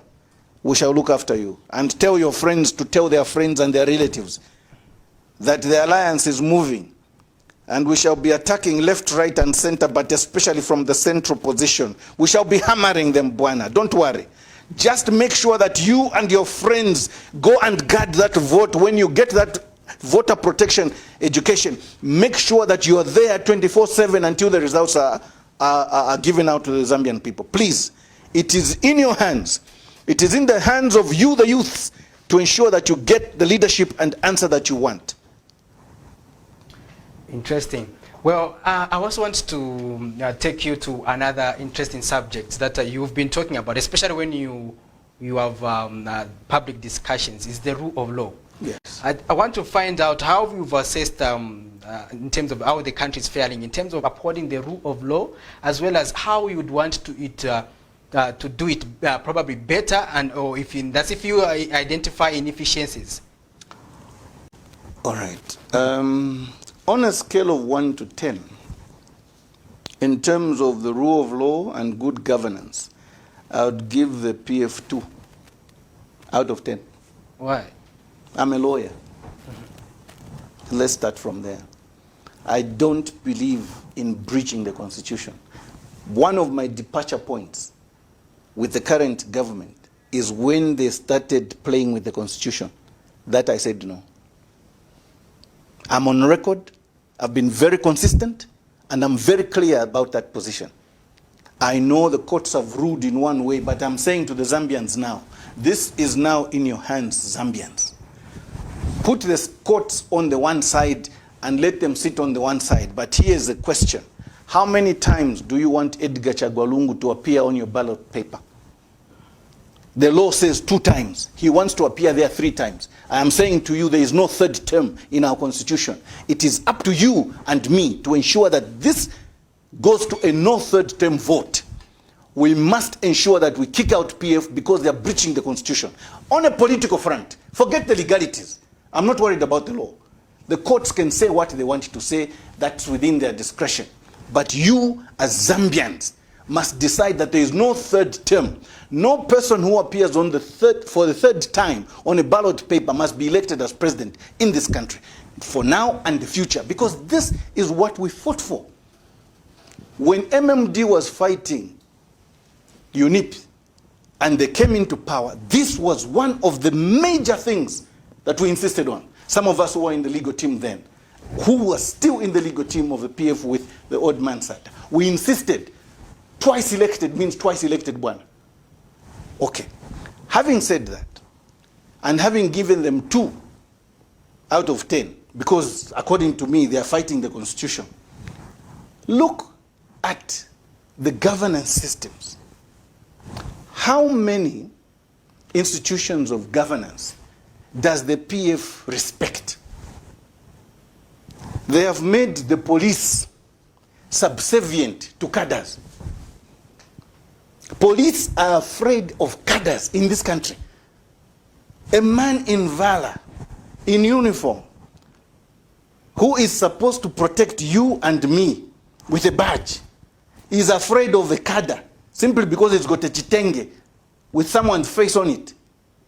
We shall look after you. And tell your friends to tell their friends and their relatives that the alliance is moving. And we shall be attacking left, right, and center, but especially from the central position. We shall be hammering them, Bwana. Don't worry. Just make sure that you and your friends go and guard that vote. When you get that voter protection education, make sure that you are there 24/7 until the results are given out to the Zambian people. Please, it is in your hands. It is in the hands of you, the youths, to ensure that you get the leadership and answer that you want. Interesting. Well, I also want to take you to another interesting subject that you've been talking about, especially when you have public discussions, is the rule of law. Yes. I want to find out how you've assessed in terms of how the country is faring, in terms of upholding the rule of law, as well as how you would want it to do it probably better, and or if you identify inefficiencies? All right. On a scale of 1 to 10, in terms of the rule of law and good governance, I would give the PF 2 out of 10. Why? I'm a lawyer. Let's start from there. I don't believe in breaching the Constitution. One of my departure points with the current government is when they started playing with the Constitution. That I said no. I'm on record. I've been very consistent, and I'm very clear about that position. I know the courts have ruled in one way, but I'm saying to the Zambians now, this is now in your hands, Zambians. Put the courts on the one side and let them sit on the one side. But here's the question. How many times do you want Edgar Chagwalungu to appear on your ballot paper? The law says 2 times. He wants to appear there 3 times. I am saying to you, there is no third term in our constitution. It is up to you and me to ensure that this goes to a no third term vote. We must ensure that we kick out PF because they are breaching the constitution. On a political front, forget the legalities. I'm not worried about the law. The courts can say what they want to say. That's within their discretion. But you, as Zambians, must decide that there is no third term. No person who appears on for the third time on a ballot paper must be elected as president in this country for now and the future, because this is what we fought for. When MMD was fighting UNIP and they came into power, this was one of the major things that we insisted on. Some of us who were in the legal team then, who were still in the legal team of the PF with the odd man side, we insisted. Twice elected means twice elected, Bwalya. Okay. Having said that, and having given them 2 out of 10, because according to me, they are fighting the constitution, look at the governance systems. How many institutions of governance does the PF respect? They have made the police subservient to cadres. Police are afraid of cadres in this country. A man in valor, in uniform, who is supposed to protect you and me with a badge, is afraid of the cadre simply because it's got a chitenge with someone's face on it.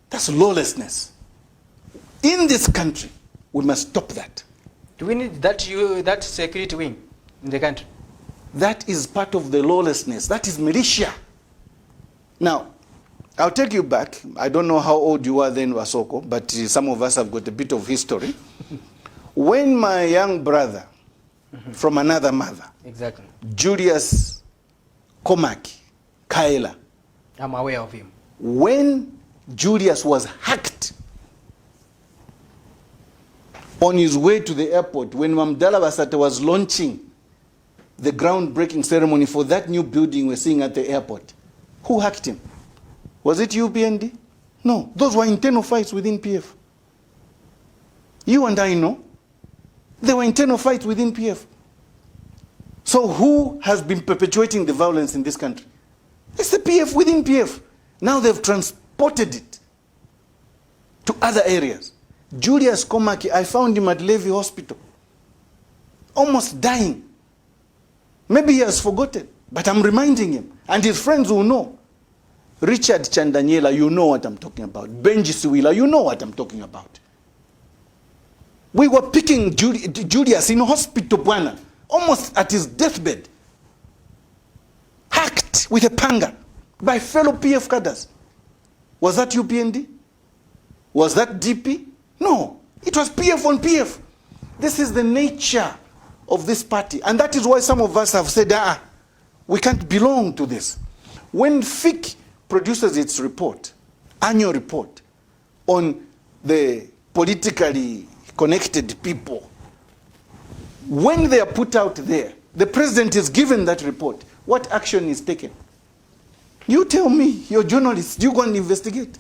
That's lawlessness. In this country, we must stop that. Do we need that security wing in the country? That is part of the lawlessness. That is militia. Now, I'll take you back. I don't know how old you are then, Wasoko, but some of us have got a bit of history. When my young brother from another mother, exactly, Julius Komaki Kaela, I'm aware of him. When Julius was hacked on his way to the airport, when Mamdala Basata was launching the groundbreaking ceremony for that new building we're seeing at the airport, who hacked him? Was it Upnd? No, those were internal fights within PF. You and I know. There were internal fights within PF. So who has been perpetuating the violence in this country? It's the PF within PF. Now they've transported it to other areas. Julius Komaki, I found him at Levy Hospital, almost dying. Maybe he has forgotten, but I'm reminding him. And his friends will know. Richard Chandanyela, you know what I'm talking about. Benji Siwila, you know what I'm talking about. We were picking Julius in hospital, Bwalya, almost at his deathbed. Hacked with a panga by fellow PF cadres. Was that Upnd? Was that DP? No, it was PF on PF. This is the nature of this party. And that is why some of us have said, we can't belong to this. When FIC produces its report, annual report, on the politically connected people, when they are put out there, the president is given that report. What action is taken? You tell me, you're journalists, you go and investigate.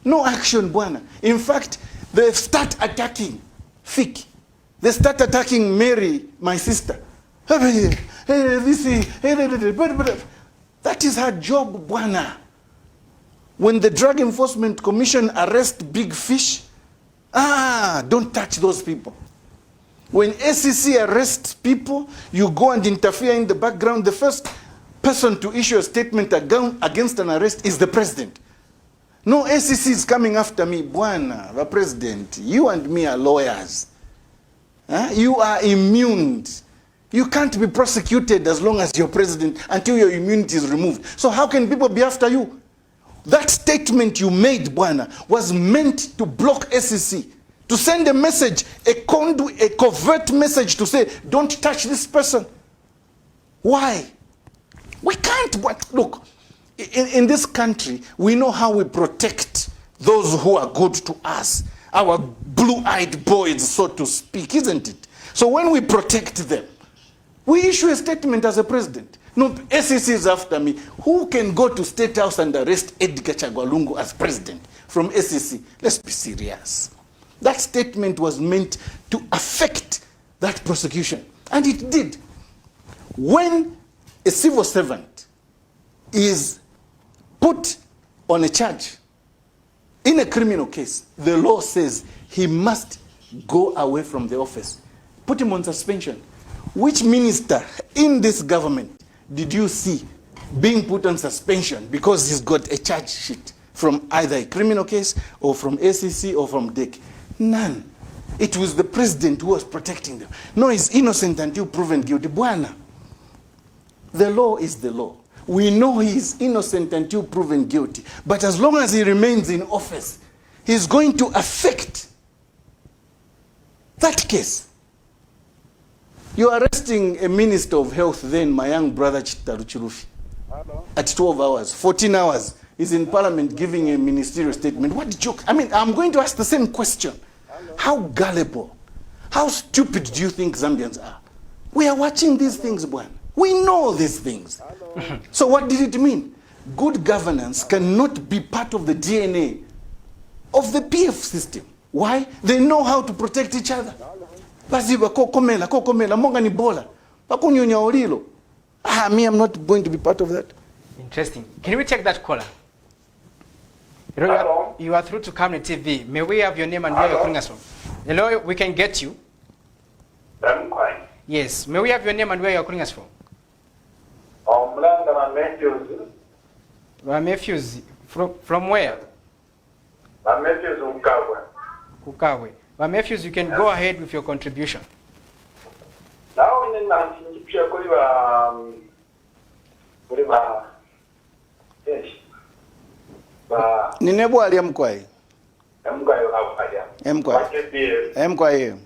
No action, Bwalya. In fact, they start attacking FIC. They start attacking Mary, my sister. That is her job, bwana. When the Drug Enforcement Commission arrests big fish, don't touch those people. When SEC arrests people, you go and interfere in the background. The first person to issue a statement against an arrest is the president. No, SEC is coming after me. Bwana, the president, you and me are lawyers. You are immune. You can't be prosecuted as long as you're president until your immunity is removed. So how can people be after you? That statement you made, bwana, was meant to block SEC. To send a message, a covert message to say, don't touch this person. Why? We can't. Look, in this country, we know how we protect those who are good to us. Our blue-eyed boys, so to speak, isn't it? So when we protect them, we issue a statement as a president. No, SEC is after me. Who can go to State House and arrest Edgar Chagwalungu as president from SEC? Let's be serious. That statement was meant to affect that prosecution. And it did. When a civil servant is put on a charge in a criminal case, the law says he must go away from the office. Put him on suspension. Which minister in this government did you see being put on suspension because he's got a charge sheet from either a criminal case or from SEC or from DEC? None. It was the president who was protecting them. No, he's innocent until proven guilty. Bwana, the law is the law. We know he is innocent until proven guilty. But as long as he remains in office, he's going to affect that case. You're arresting a minister of health then, my young brother Chitaru Chirufi, at 12 hours, 14 hours. He's in parliament giving a ministerial statement. What joke? I mean, I'm going to ask the same question. How gullible, how stupid do you think Zambians are? We are watching these things, Bwana. We know these things. So what did it mean? Good governance cannot be part of the DNA of the PF system. Why? They know how to protect each other. Me, I'm not going to be part of that. Interesting. Can we take that caller? Hello? You are through to Camden TV. May we have your name and where you're calling us from? Hello, we can get you. I'm fine. Yes. May we have your name and where you're calling us from? Matthews. From where? Matthews Ukabwe. Kukawe. Matthews, you can go ahead with your contribution. Now in the Nine Bwalya mkwai. Mkwai.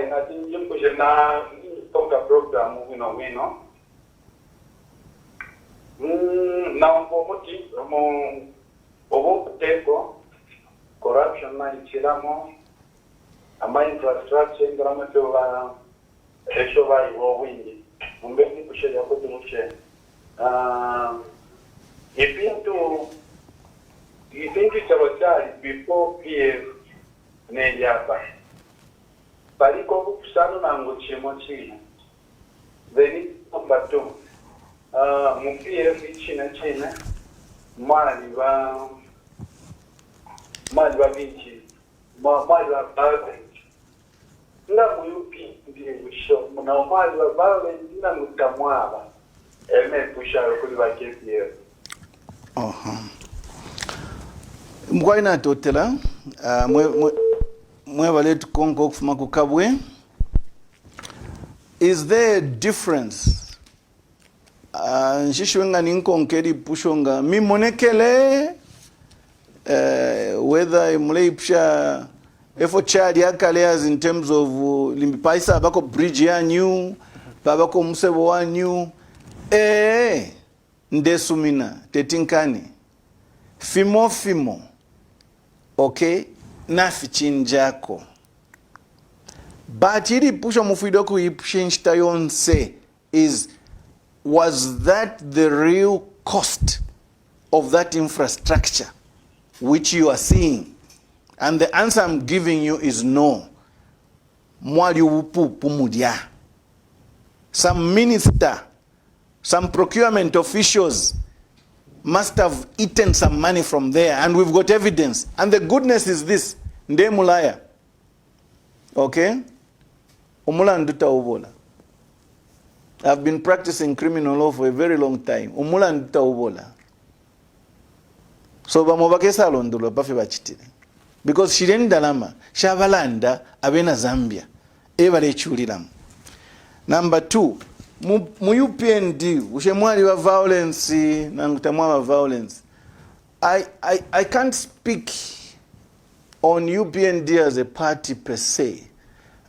Na tinjimkushe na toka program wino. Na mpomuti obo teko corruption na ichiramo ama infrastructure ndaramo toba eshoba iwo wingi. Mumbeni kusheya kuti muche. Ipintu chabachari before PF nejapa. Paliko kusano na ngochemo china. Then number 2. Mu PF china mali ba binchi. Mali ba balance. Nga muyupi ndiye wisho. Muna mali ba balance na mutamwaba. Pusharo kuri ba KPF. Mkwai totela mwevale tukongo kufuma kukabwe. Is there a difference? Nshishwenga ninkonkeri pushonga mimonekele whether muleipsha efo chali akale as in terms of limbipaisa bako bridge ya new babako musebo wa new ndesumina tetinkani fimo okay nafichinjako but ili pusha mufidoku ipshinchita yonse was that the real cost of that infrastructure which you are seeing? And the answer I'm giving you is no. Mwali upu pumudia. Some minister some procurement officials must have eaten some money from there, and we've got evidence. And the goodness is this, nde mulaya. Okay? Umula nduta ubola. I've been practicing criminal law for a very long time. Umula nduta ubola. So bamobakesa londulo bafe bachitire. Because shirenda lama, shabalanda abena Zambia. Eba lechuliramu. Number 2, mu UPND, ushemwali wa violence, nangutamwa wa violence. I can't speak on UPND as a party per se,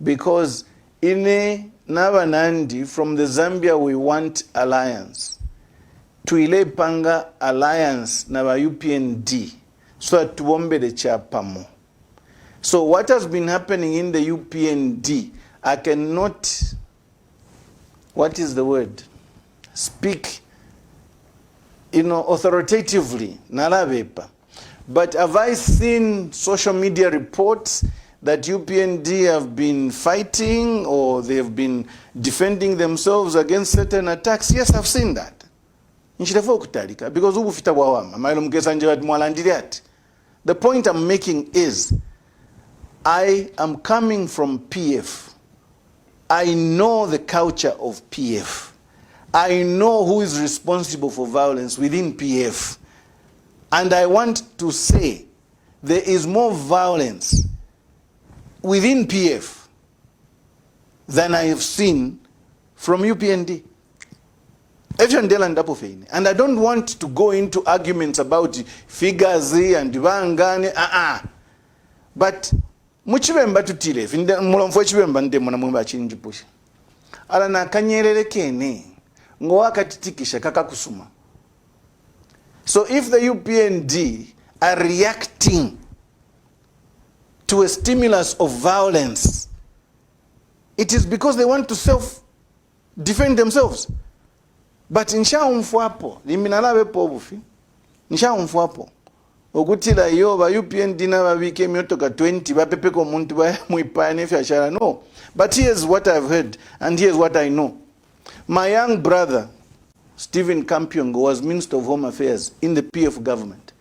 because ine nabanandi from the Zambia We Want Alliance to ile panga alliance na ba UPND so that tuombe de chapamo. So what has been happening in the UPND, I cannot, what is the word, speak, authoritatively, nalabepa. But have I seen social media reports that UPND have been fighting or they have been defending themselves against certain attacks? Yes, I've seen that. Because the point I'm making is, I am coming from PF. I know the culture of PF. I know who is responsible for violence within PF. And I want to say there is more violence within PF than I have seen from UPND. And I don't want to go into arguments about figures and Vangani. But muchibemba tutile mulomfo chibemba nde mwana mwemba chinji pusha ala na kanyerere kene ngowa katitikisha kaka kusuma. So if the UPND are reacting to a stimulus of violence, it is because they want to self-defend themselves. But insha umfuapo liminalabe pobufi insha umfuapo okutila yo ba UPND na babike myotoka 20 bapepeko muntu ba muipane fyashara. No, but here's what I've heard and here's what I know. My young brother Stephen Kampyongo was Minister of Home Affairs in the PF government.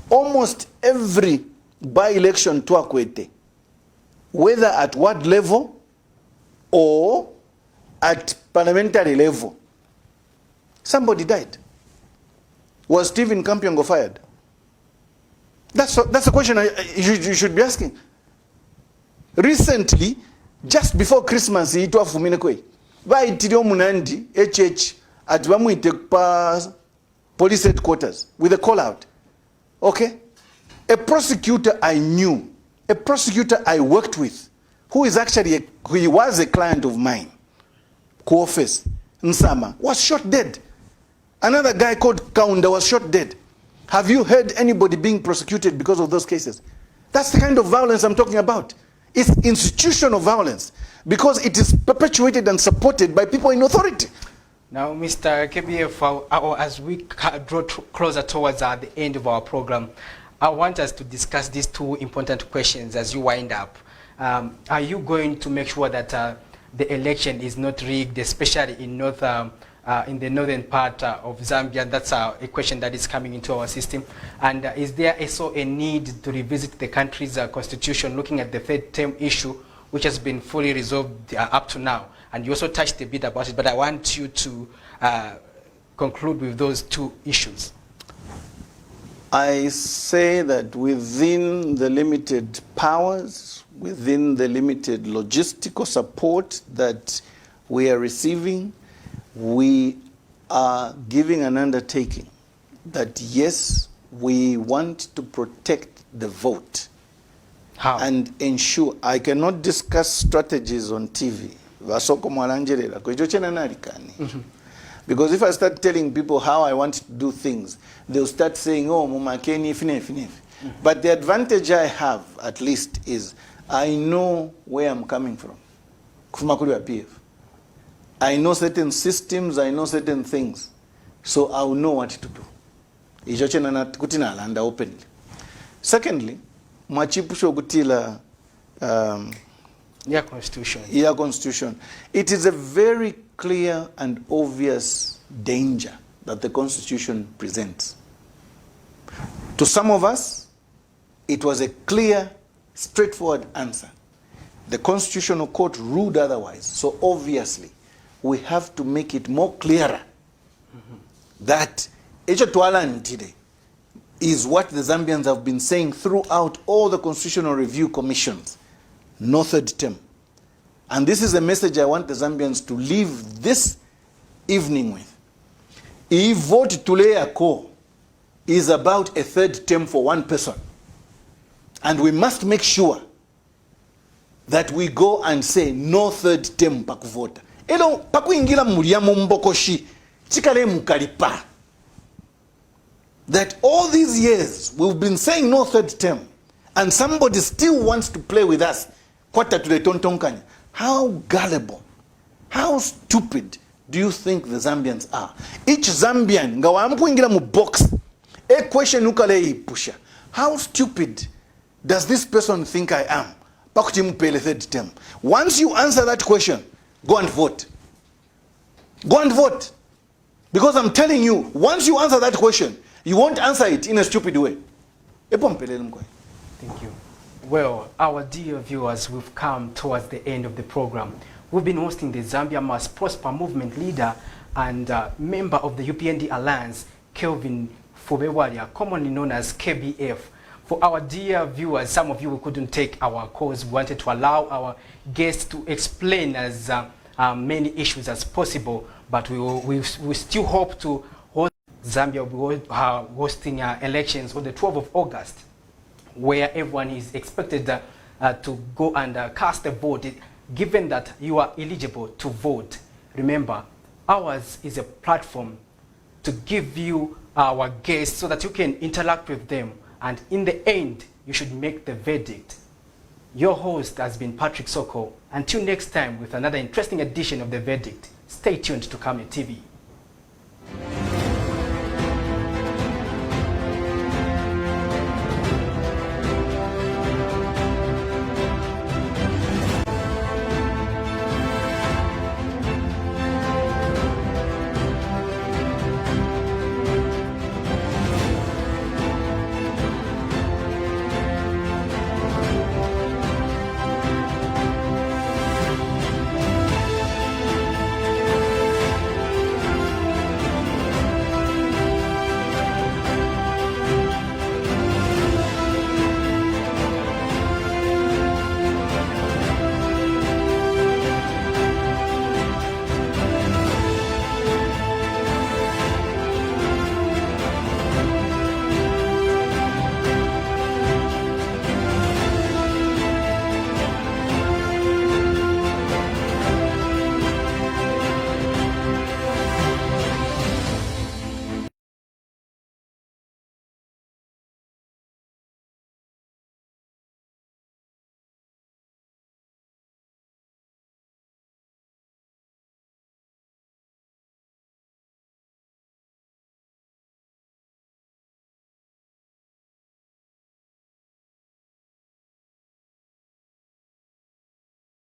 Almost every by-election to Akwete, whether at ward level or at parliamentary level, somebody died. Was Stephen Kampyongo fired? That's a question you should be asking. Recently, just before Christmas, it was Fuminekwe. By Tidio Munandi, HH, at Bamuite police headquarters with a call out. Okay? A prosecutor I knew, a prosecutor I worked with, who is actually, he was a client of mine, Kuofes, Nsama, was shot dead. Another guy called Kaunda was shot dead. Have you heard anybody being prosecuted because of those cases? That's the kind of violence I'm talking about. It's institutional violence because it is perpetuated and supported by people in authority. Now, Mr. KBF, as we draw closer towards the end of our program, I want us to discuss these two important questions as you wind up. Are you going to make sure that the election is not rigged, especially in in the northern part of Zambia? That's a question that is coming into our system. And is there also a need to revisit the country's constitution, looking at the third term issue, which has been fully resolved up to now? And you also touched a bit about it, but I want you to conclude with those two issues. I say that within the limited powers, within the limited logistical support that we are receiving, we are giving an undertaking that yes, we want to protect the vote. How? And ensure. I cannot discuss strategies on TV. Because if I start telling people how I want to do things, they'll start saying, oh, mumakeni, fine. But the advantage I have, at least, is I know where I'm coming from. I know certain systems, I know certain things. So I'll know what to do. Openly. Secondly, mwachipusho kutila your constitution. It is a very clear and obvious danger that the Constitution presents. To some of us, it was a clear, straightforward answer. The Constitutional Court ruled otherwise. So obviously, we have to make it more clearer that Echo Twalan today is what the Zambians have been saying throughout all the Constitutional Review Commissions. No third term. And this is a message I want the Zambians to leave this evening with. If vote Tulea Ko is about a third term for one person, and we must make sure that we go and say no third term pakuvota. Elo pakuingira muriamo mbokoshi chikale mukalipa. That all these years we've been saying no third term, and somebody still wants to play with us. Kwata to the tontonkanya. How gullible, how stupid do you think the Zambians are? Each Zambian, ngawamukuingira mu box, a question ukale pusha. How stupid does this person think I am? Pakutimu pele third term. Once you answer that question, go and vote. Go and vote. Because I'm telling you, once you answer that question, you won't answer it in a stupid way. Thank you. Well, our dear viewers, we've come towards the end of the program. We've been hosting the Zambia Must Prosper movement leader and member of the UPND Alliance, Kelvin Fube, commonly known as KBF. For our dear viewers, some of you we couldn't take our calls. We wanted to allow our guests to explain as many issues as possible, but we still hope to host Zambia will be hosting elections on the 12th of August, where everyone is expected to go and cast a vote, given that you are eligible to vote. Remember, ours is a platform to give you our guests so that you can interact with them. And in the end, you should make the verdict. Your host has been Patrick Soko. Until next time with another interesting edition of The Verdict, stay tuned to Kame TV.